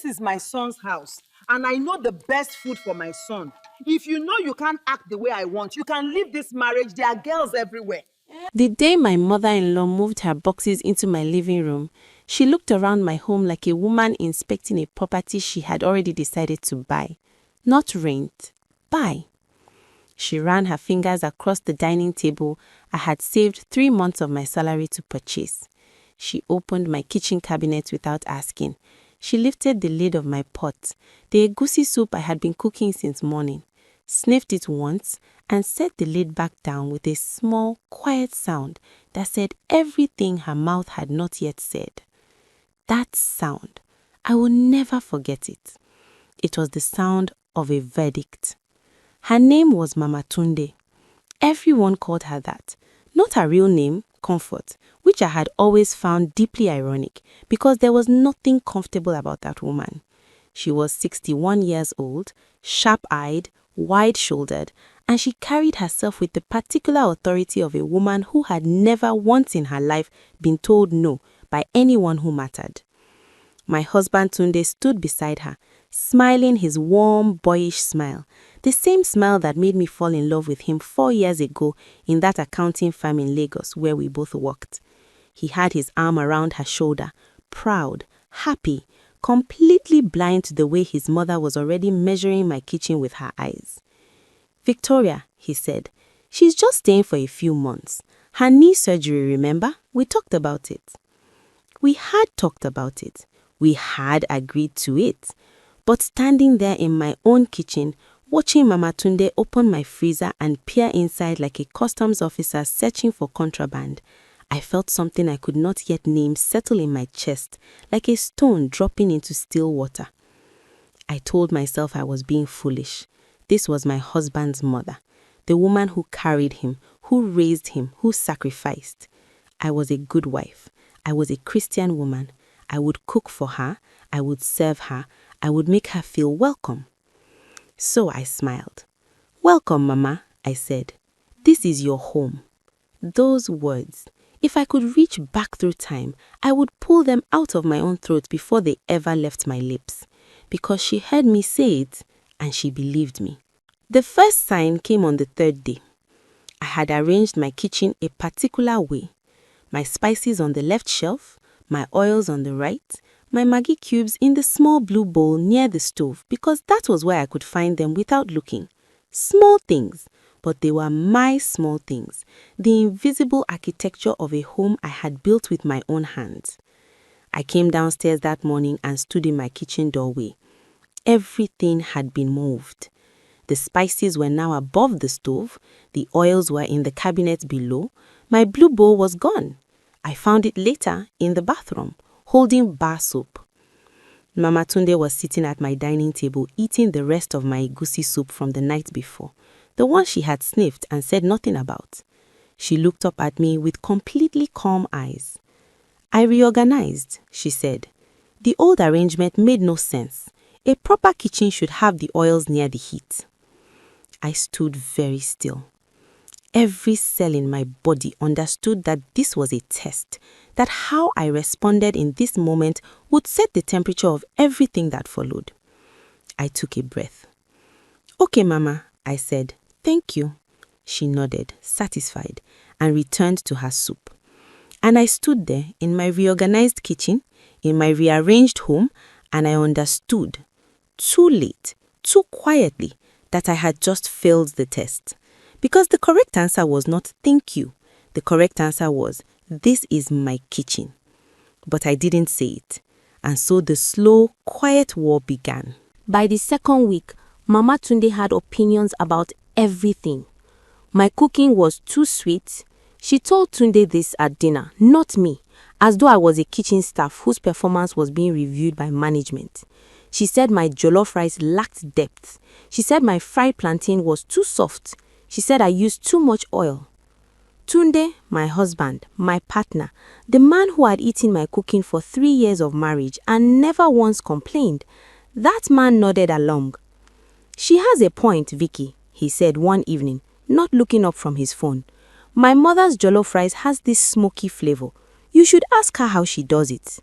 is my son's house, and I know the best food for my son. If you know you can't act the way I want, you can leave this marriage. There are girls everywhere. The day my mother-in-law moved her boxes into my living room, she looked around my home like a woman inspecting a property she had already decided to buy. Not rent, buy. She ran her fingers across the dining table I had saved 3 months of my salary to purchase. She opened my kitchen cabinet without asking. She lifted the lid of my pot, the egusi soup I had been cooking since morning, sniffed it once, and set the lid back down with a small, quiet sound that said everything her mouth had not yet said. That sound, I will never forget it. It was the sound of a verdict. Her name was Mama Tunde. Everyone called her that. Not her real name, Comfort, which I had always found deeply ironic because there was nothing comfortable about that woman. She was 61 years old, sharp-eyed, wide-shouldered, and she carried herself with the particular authority of a woman who had never once in her life been told no by anyone who mattered. My husband Tunde stood beside her, smiling his warm, boyish smile, the same smile that made me fall in love with him 4 years ago in that accounting firm in Lagos where we both worked. He had his arm around her shoulder, proud, happy, completely blind to the way his mother was already measuring my kitchen with her eyes. "Victoria," he said, "she's just staying for a few months. Her knee surgery, remember? We talked about it." We had talked about it. We had agreed to it. But standing there in my own kitchen, watching Mama Tunde open my freezer and peer inside like a customs officer searching for contraband, I felt something I could not yet name settle in my chest, like a stone dropping into still water. I told myself I was being foolish. This was my husband's mother, the woman who carried him, who raised him, who sacrificed. I was a good wife. I was a Christian woman. I would cook for her. I would serve her. I would make her feel welcome. So I smiled. "Welcome, Mama," I said. "This is your home." Those words, if I could reach back through time, I would pull them out of my own throat before they ever left my lips, because she heard me say it and she believed me. The first sign came on the 3rd day. I had arranged my kitchen a particular way. My spices on the left shelf, my oils on the right, my Maggi cubes in the small blue bowl near the stove because that was where I could find them without looking. Small things, but they were my small things, the invisible architecture of a home I had built with my own hands. I came downstairs that morning and stood in my kitchen doorway. Everything had been moved. The spices were now above the stove, the oils were in the cabinet below, my blue bowl was gone. I found it later in the bathroom, holding bar soap. Mama Tunde was sitting at my dining table eating the rest of my egusi soup from the night before, the one she had sniffed and said nothing about. She looked up at me with completely calm eyes. "I reorganized," she said. "The old arrangement made no sense. A proper kitchen should have the oils near the heat." I stood very still. Every cell in my body understood that this was a test, that how I responded in this moment would set the temperature of everything that followed. I took a breath. "Okay, Mama," I said. "Thank you." She nodded, satisfied, and returned to her soup. And I stood there in my reorganized kitchen, in my rearranged home, and I understood, too late, too quietly, that I had just failed the test. Because the correct answer was not "thank you." The correct answer was, "this is my kitchen." But I didn't say it. And so the slow, quiet war began. By the 2nd week, Mama Tunde had opinions about everything. My cooking was too sweet. She told Tunde this at dinner, not me, as though I was a kitchen staff whose performance was being reviewed by management. She said my jollof rice lacked depth. She said my fried plantain was too soft. She said I used too much oil. Tunde, my husband, my partner, the man who had eaten my cooking for 3 years of marriage and never once complained, that man nodded along. "She has a point, Vicky," he said one evening, not looking up from his phone. "My mother's jollof rice has this smoky flavor. You should ask her how she does it."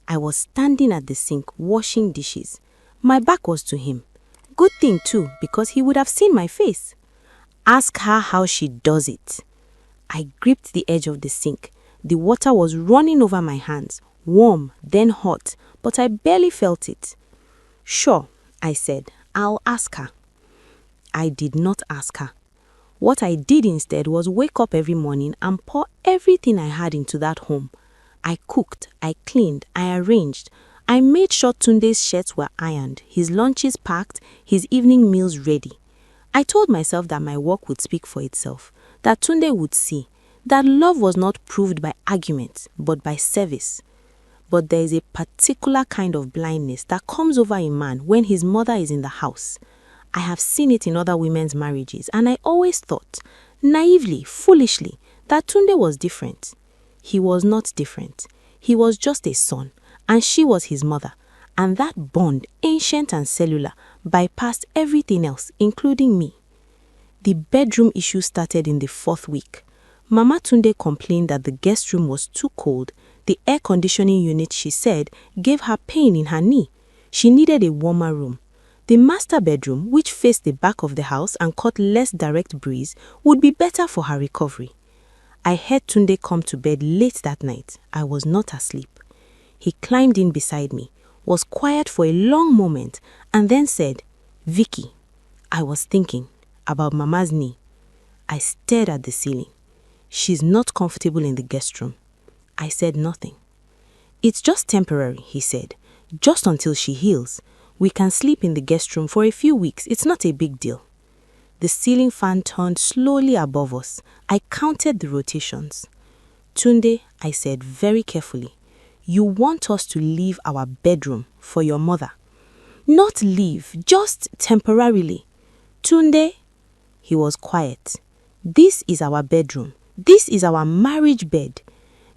I was standing at the sink washing dishes. My back was to him. Good thing too, because he would have seen my face. Ask her how she does it. I gripped the edge of the sink. The water was running over my hands, warm, then hot, but I barely felt it. Sure, I said, I'll ask her. I did not ask her. What I did instead was wake up every morning and pour everything I had into that home. I cooked, I cleaned, I arranged. I made sure Tunde's shirts were ironed, his lunches packed, his evening meals ready. I told myself that my work would speak for itself, that Tunde would see, that love was not proved by arguments, but by service. But there is a particular kind of blindness that comes over a man when his mother is in the house. I have seen it in other women's marriages, and I always thought, naively, foolishly, that Tunde was different. He was not different. He was just a son, and she was his mother, and that bond, ancient and cellular, bypassed everything else, including me. The bedroom issue started in the 4th week. Mama Tunde complained that the guest room was too cold. The air conditioning unit, she said, gave her pain in her knee. She needed a warmer room. The master bedroom, which faced the back of the house and caught less direct breeze, would be better for her recovery. I heard Tunde come to bed late that night. I was not asleep. He climbed in beside me, was quiet for a long moment, and then said, Vicky, I was thinking about Mama's knee. I stared at the ceiling. She's not comfortable in the guest room. I said nothing. It's just temporary, he said, just until she heals. We can sleep in the guest room for a few weeks. It's not a big deal. The ceiling fan turned slowly above us. I counted the rotations. Tunde, I said very carefully, you want us to leave our bedroom for your mother. Not leave, just temporarily. Tunde, he was quiet. This is our bedroom. This is our marriage bed.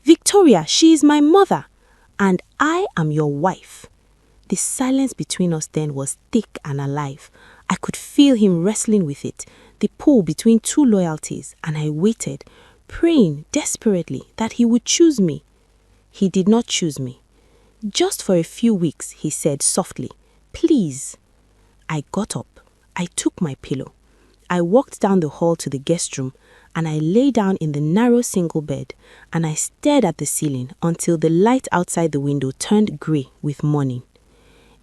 Victoria, she is my mother, and I am your wife. The silence between us then was thick and alive. I could feel him wrestling with it, the pull between two loyalties, and I waited, praying desperately that he would choose me. He did not choose me. Just for a few weeks, he said softly, please. I got up. I took my pillow. I walked down the hall to the guest room, and I lay down in the narrow single bed, and I stared at the ceiling until the light outside the window turned grey with morning.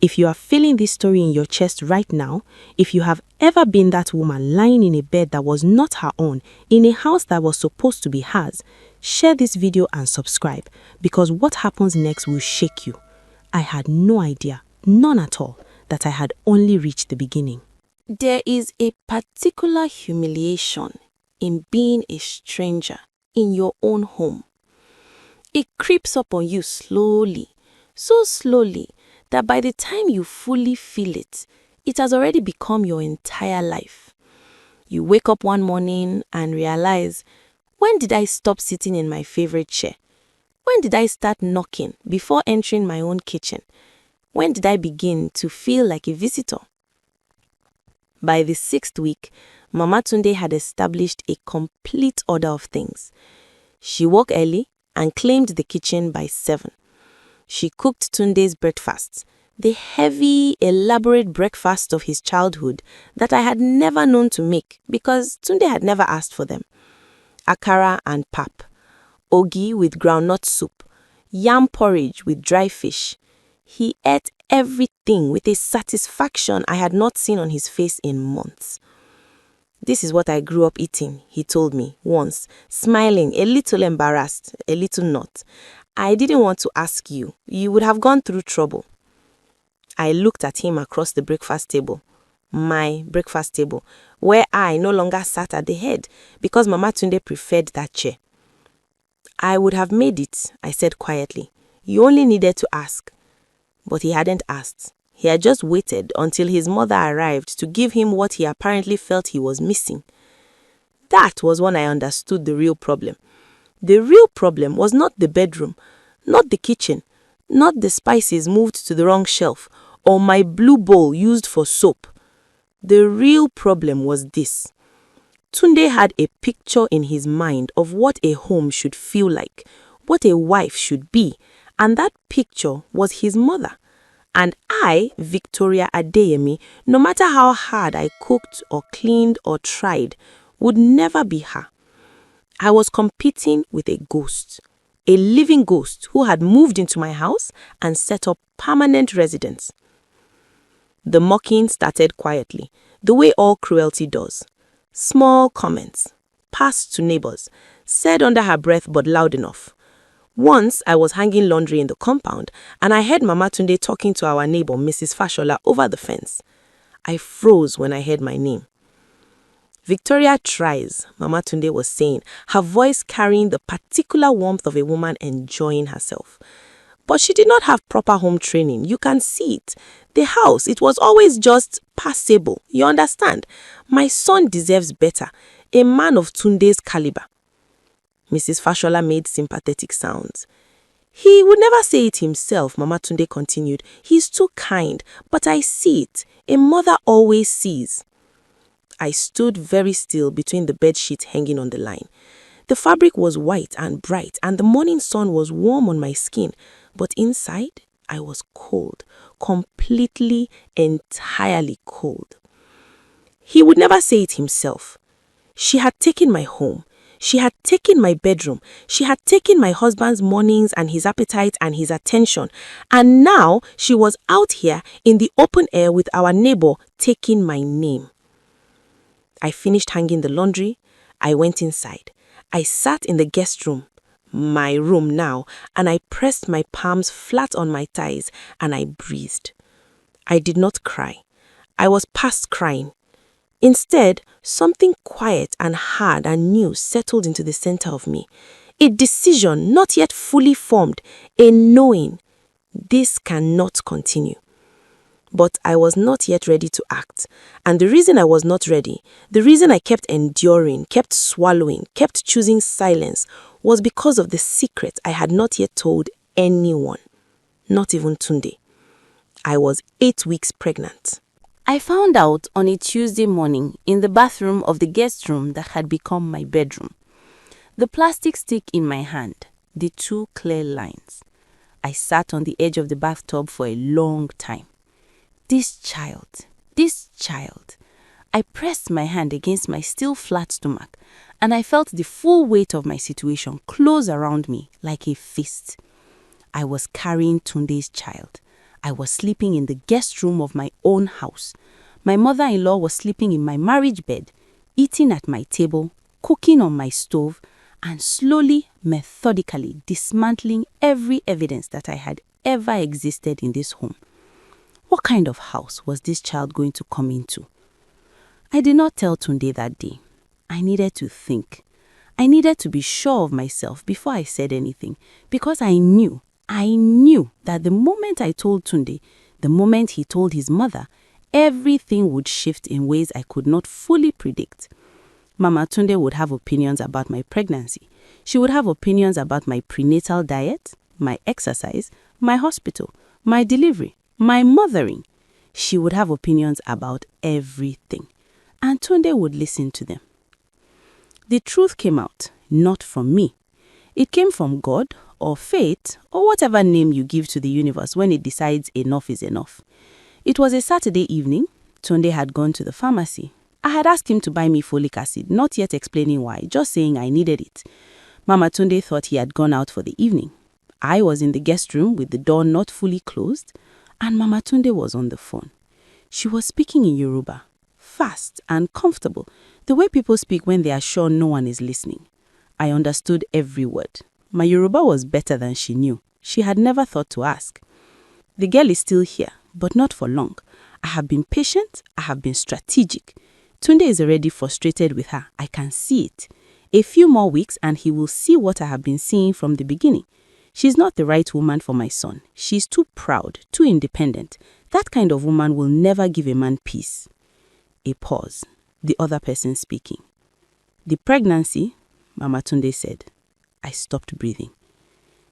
If you are feeling this story in your chest right now, if you have ever been that woman lying in a bed that was not her own, in a house that was supposed to be hers, share this video and subscribe, because what happens next will shake you. I had no idea, none at all, that I had only reached the beginning. There is a particular humiliation in being a stranger in your own home. It creeps up on you slowly, so slowly, that by the time you fully feel it, it has already become your entire life. You wake up one morning and realize, when did I stop sitting in my favorite chair? When did I start knocking before entering my own kitchen? When did I begin to feel like a visitor? By the 6th week, Mama Tunde had established a complete order of things. She woke early and claimed the kitchen by 7. She cooked Tunde's breakfasts, the heavy, elaborate breakfast of his childhood that I had never known to make because Tunde had never asked for them. Akara and pap, ogi with groundnut soup, yam porridge with dry fish. He ate everything with a satisfaction I had not seen on his face in months. This is what I grew up eating, he told me once, smiling, a little embarrassed, a little not. I didn't want to ask you. You would have gone through trouble. I looked at him across the breakfast table, my breakfast table, where I no longer sat at the head because Mama Tunde preferred that chair. I would have made it, I said quietly. You only needed to ask. But he hadn't asked. He had just waited until his mother arrived to give him what he apparently felt he was missing. That was when I understood the real problem. The real problem was not the bedroom, not the kitchen, not the spices moved to the wrong shelf, or my blue bowl used for soap. The real problem was this. Tunde had a picture in his mind of what a home should feel like, what a wife should be, And that picture was his mother. And I, Victoria Adeyemi, no matter how hard I cooked or cleaned or tried, would never be her. I was competing with a ghost, a living ghost who had moved into my house and set up permanent residence. The mocking started quietly, the way all cruelty does. Small comments, passed to neighbors, said under her breath but loud enough. Once I was hanging laundry in the compound and I heard Mama Tunde talking to our neighbor Mrs. Fashola over the fence. I froze when I heard my name. Victoria tries, Mama Tunde was saying, her voice carrying the particular warmth of a woman enjoying herself. But she did not have proper home training. You can see it. The house, it was always just passable. You understand? My son deserves better. A man of Tunde's caliber. Mrs. Fashola made sympathetic sounds. He would never say it himself, Mama Tunde continued. He's too kind, but I see it. A mother always sees. I stood very still between the bed sheets hanging on the line. The fabric was white and bright, and the morning sun was warm on my skin, but inside I was cold, completely, entirely cold. He would never say it himself. She had taken my home. She had taken my bedroom. She had taken my husband's mornings and his appetite and his attention. And now she was out here in the open air with our neighbor taking my name. I finished hanging the laundry. I went inside. I sat in the guest room, my room now, and I pressed my palms flat on my thighs and I breathed. I did not cry. I was past crying. Instead, something quiet and hard and new settled into the center of me. A decision not yet fully formed, a knowing. This cannot continue. But I was not yet ready to act. And the reason I was not ready, the reason I kept enduring, kept swallowing, kept choosing silence, was because of the secret I had not yet told anyone, not even Tunde. I was 8 weeks pregnant. I found out on a Tuesday morning in the bathroom of the guest room that had become my bedroom. The plastic stick in my hand, the 2 clear lines. I sat on the edge of the bathtub for a long time. This child. I pressed my hand against my still flat stomach and I felt the full weight of my situation close around me like a fist. I was carrying Tunde's child. I was sleeping in the guest room of my own house. My mother-in-law was sleeping in my marriage bed, eating at my table, cooking on my stove, and slowly, methodically dismantling every evidence that I had ever existed in this home. What kind of house was this child going to come into? I did not tell Tunde that day. I needed to think. I needed to be sure of myself before I said anything, because I knew that the moment I told Tunde, the moment he told his mother, everything would shift in ways I could not fully predict. Mama Tunde would have opinions about my pregnancy. She would have opinions about my prenatal diet, my exercise, my hospital, my delivery, my mothering. She would have opinions about everything. And Tunde would listen to them. The truth came out, not from me. It came from God or fate or whatever name you give to the universe when it decides enough is enough. It was a Saturday evening. Tunde had gone to the pharmacy. I had asked him to buy me folic acid, not yet explaining why, just saying I needed it. Mama Tunde thought he had gone out for the evening. I was in the guest room with the door not fully closed, and Mama Tunde was on the phone. She was speaking in Yoruba, fast and comfortable, the way people speak when they are sure no one is listening. I understood every word. My Yoruba was better than she knew. She had never thought to ask. The girl is still here, but not for long. I have been patient. I have been strategic. Tunde is already frustrated with her. I can see it. A few more weeks and he will see what I have been seeing from the beginning. She's not the right woman for my son. She's too proud, too independent. That kind of woman will never give a man peace. A pause. The other person speaking. The pregnancy, Mama Tunde said. I stopped breathing.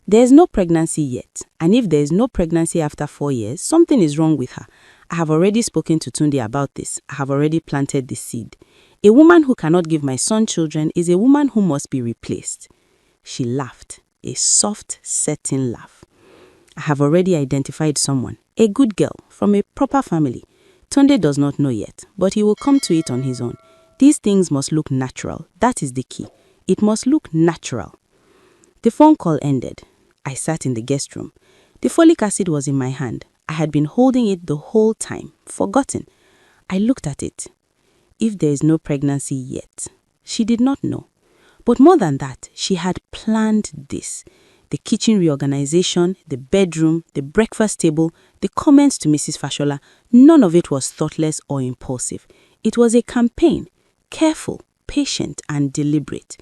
There is no pregnancy yet, and if there is no pregnancy after 4 years, something is wrong with her. I have already spoken to Tunde about this. I have already planted the seed. A woman who cannot give my son children is a woman who must be replaced. She laughed, a soft, certain laugh. I have already identified someone, a good girl, from a proper family. Tunde does not know yet, but he will come to it on his own. These things must look natural. That is the key. It must look natural. The phone call ended. I sat in the guest room. The folic acid was in my hand. I had been holding it the whole time, forgotten. I looked at it. If there is no pregnancy yet. She did not know. But more than that, she had planned this. The kitchen reorganization, the bedroom, the breakfast table, the comments to Mrs. Fashola, none of it was thoughtless or impulsive. It was a campaign, careful, patient, and deliberate.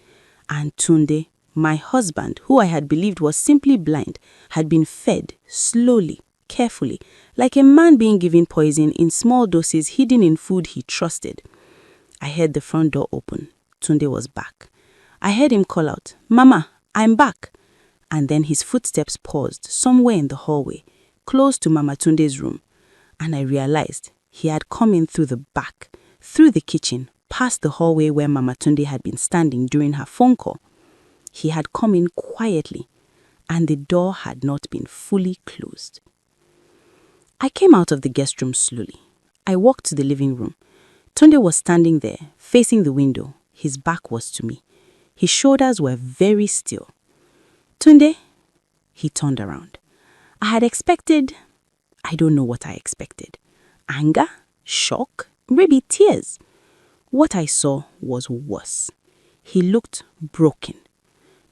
And Tunde, my husband, who I had believed was simply blind, had been fed slowly, carefully, like a man being given poison in small doses hidden in food he trusted. I heard the front door open. Tunde was back. I heard him call out, "Mama, I'm back." And then his footsteps paused somewhere in the hallway, close to Mama Tunde's room. And I realized he had come in through the back, through the kitchen, past the hallway where Mama Tunde had been standing during her phone call. He had come in quietly, and the door had not been fully closed. I came out of the guest room slowly. I walked to the living room. Tunde was standing there, facing the window. His back was to me. His shoulders were very still. "Tunde," he turned around. I had expected, I don't know what I expected. Anger, shock, maybe tears. What I saw was worse. He looked broken.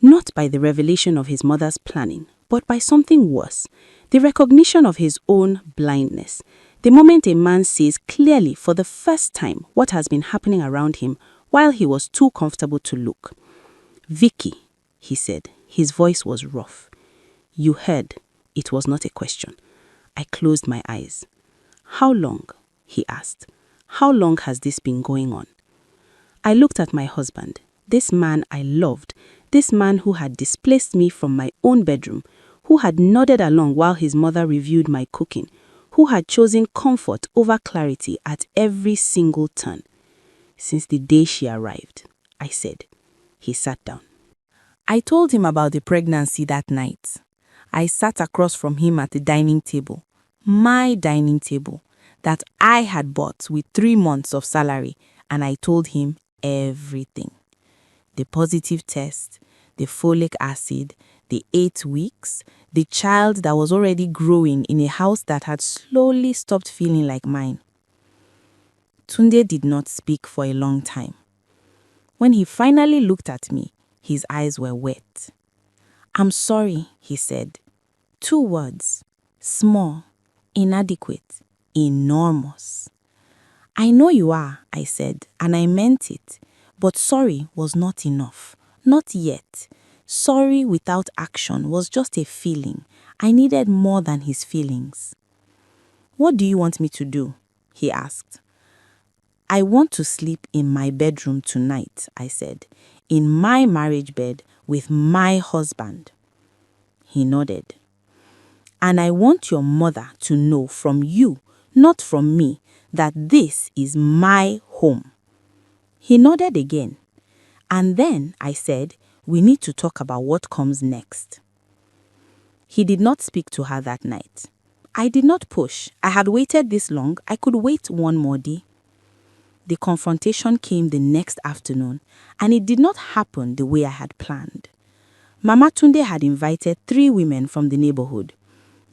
Not by the revelation of his mother's planning, but by something worse. The recognition of his own blindness. The moment a man sees clearly for the first time what has been happening around him while he was too comfortable to look. "Vicky," he said. His voice was rough. "You heard." It was not a question. I closed my eyes. "How long?" he asked. "How long has this been going on?" I looked at my husband, this man I loved, this man who had displaced me from my own bedroom, who had nodded along while his mother reviewed my cooking, who had chosen comfort over clarity at every single turn. "Since the day she arrived," I said. He sat down. I told him about the pregnancy that night. I sat across from him at the dining table, my dining table, that I had bought with 3 months of salary, and I told him everything. The positive test, the folic acid, the 8 weeks, the child that was already growing in a house that had slowly stopped feeling like mine. Tunde did not speak for a long time. When he finally looked at me, his eyes were wet. "I'm sorry," he said. 2 words. Small, inadequate, enormous. "I know you are," I said, and I meant it. But sorry was not enough. Not yet. Sorry without action was just a feeling. I needed more than his feelings. "What do you want me to do?" he asked. "I want to sleep in my bedroom tonight," I said. "In my marriage bed with my husband." He nodded. "And I want your mother to know from you, not from me, that this is my home." He nodded again. "And then," I said, "we need to talk about what comes next." He did not speak to her that night. I did not push. I had waited this long. I could wait one more day. The confrontation came the next afternoon, and it did not happen the way I had planned. Mama Tunde had invited 3 women from the neighborhood,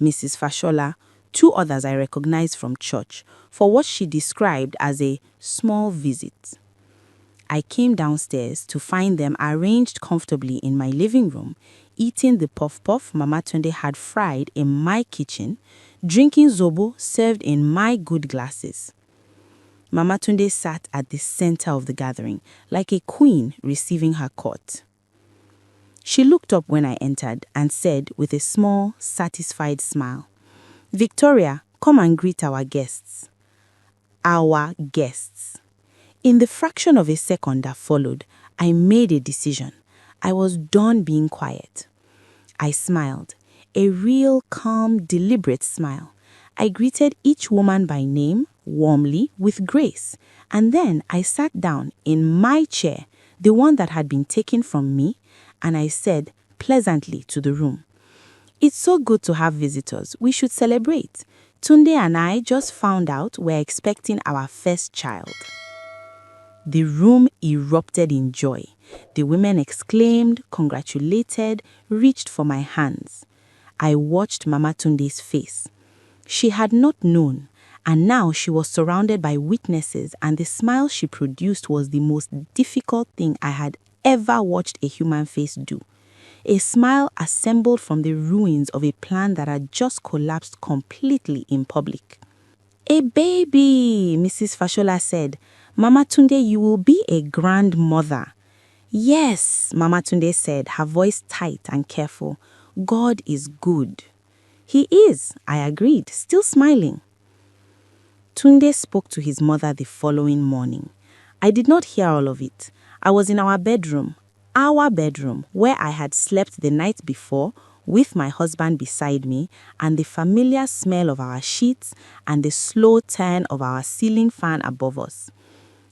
Mrs. Fashola, 2 others I recognized from church, for what she described as a small visit. I came downstairs to find them arranged comfortably in my living room, eating the puff-puff Mama Tunde had fried in my kitchen, drinking zobo served in my good glasses. Mama Tunde sat at the center of the gathering, like a queen receiving her court. She looked up when I entered and said with a small, satisfied smile, "Victoria, come and greet our guests." Our guests. In the fraction of a second that followed, I made a decision. I was done being quiet. I smiled, a real, calm, deliberate smile. I greeted each woman by name, warmly, with grace, and then I sat down in my chair, the one that had been taken from me, and I said pleasantly to the room, It's so good to have visitors. We should celebrate. Tunde and I just found out we're expecting our first child. The room erupted in joy. The women exclaimed, congratulated, reached for my hands. I watched Mama Tunde's face. She had not known, and now she was surrounded by witnesses, and the smile she produced was the most difficult thing I had ever watched a human face do. A smile assembled from the ruins of a plan that had just collapsed completely in public. A baby, Mrs. Fashola said. Mama Tunde, you will be a grandmother. Yes, Mama Tunde said, her voice tight and careful. God is good. He is, I agreed, still smiling. Tunde spoke to his mother the following morning. I did not hear all of it. I was in our bedroom, where I had slept the night before, with my husband beside me, and the familiar smell of our sheets and the slow turn of our ceiling fan above us.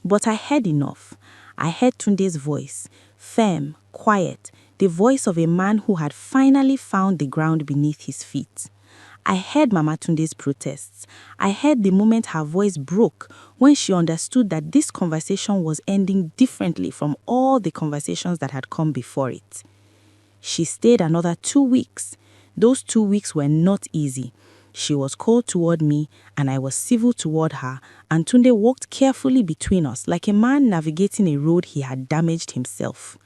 But I heard enough. I heard Tunde's voice, firm, quiet, the voice of a man who had finally found the ground beneath his feet. I heard Mama Tunde's protests. I heard the moment her voice broke when she understood that this conversation was ending differently from all the conversations that had come before it. She stayed another 2 weeks. Those 2 weeks were not easy. She was cold toward me, and I was civil toward her, and Tunde walked carefully between us like a man navigating a road he had damaged himself.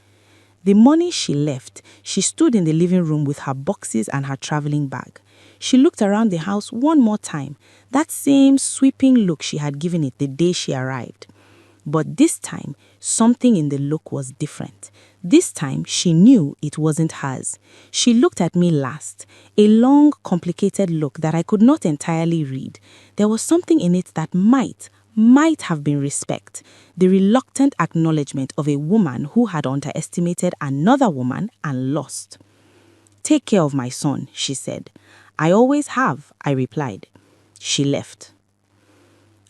The morning she left, she stood in the living room with her boxes and her traveling bag. She looked around the house one more time, that same sweeping look she had given it the day she arrived. But this time, something in the look was different. This time, she knew it wasn't hers. She looked at me last, a long, complicated look that I could not entirely read. There was something in it that might have been respect, the reluctant acknowledgement of a woman who had underestimated another woman and lost. Take care of my son, she said. I always have, I replied. She left.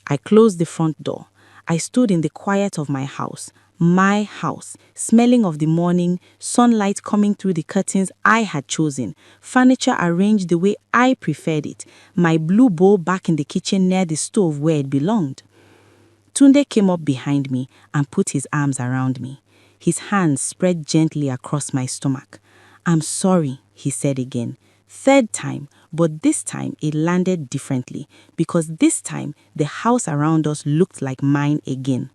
I closed the front door. I stood in the quiet of my house, smelling of the morning, sunlight coming through the curtains I had chosen, furniture arranged the way I preferred it, my blue bowl back in the kitchen near the stove where it belonged. Tunde came up behind me and put his arms around me. His hands spread gently across my stomach. I'm sorry, he said again. Third time, but this time it landed differently because this time the house around us looked like mine again.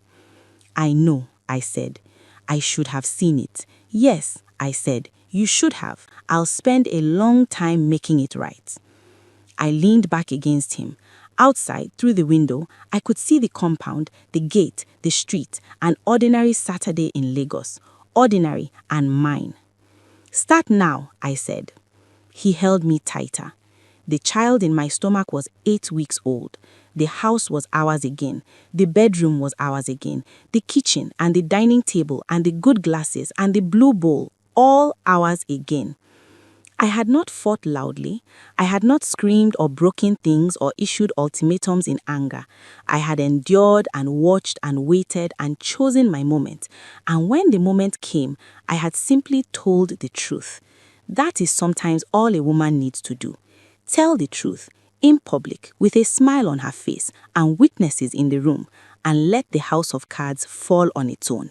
I know, I said. I should have seen it. Yes, I said, you should have. I'll spend a long time making it right. I leaned back against him. Outside, through the window, I could see the compound, the gate, the street, an ordinary Saturday in Lagos. Ordinary and mine. Start now, I said. He held me tighter. The child in my stomach was 8 weeks old. The house was ours again. The bedroom was ours again. The kitchen and the dining table and the good glasses and the blue bowl, all ours again. I had not fought loudly. I had not screamed or broken things or issued ultimatums in anger. I had endured and watched and waited and chosen my moment. And when the moment came, I had simply told the truth. That is sometimes all a woman needs to do. Tell the truth, in public, with a smile on her face and witnesses in the room, and let the house of cards fall on its own.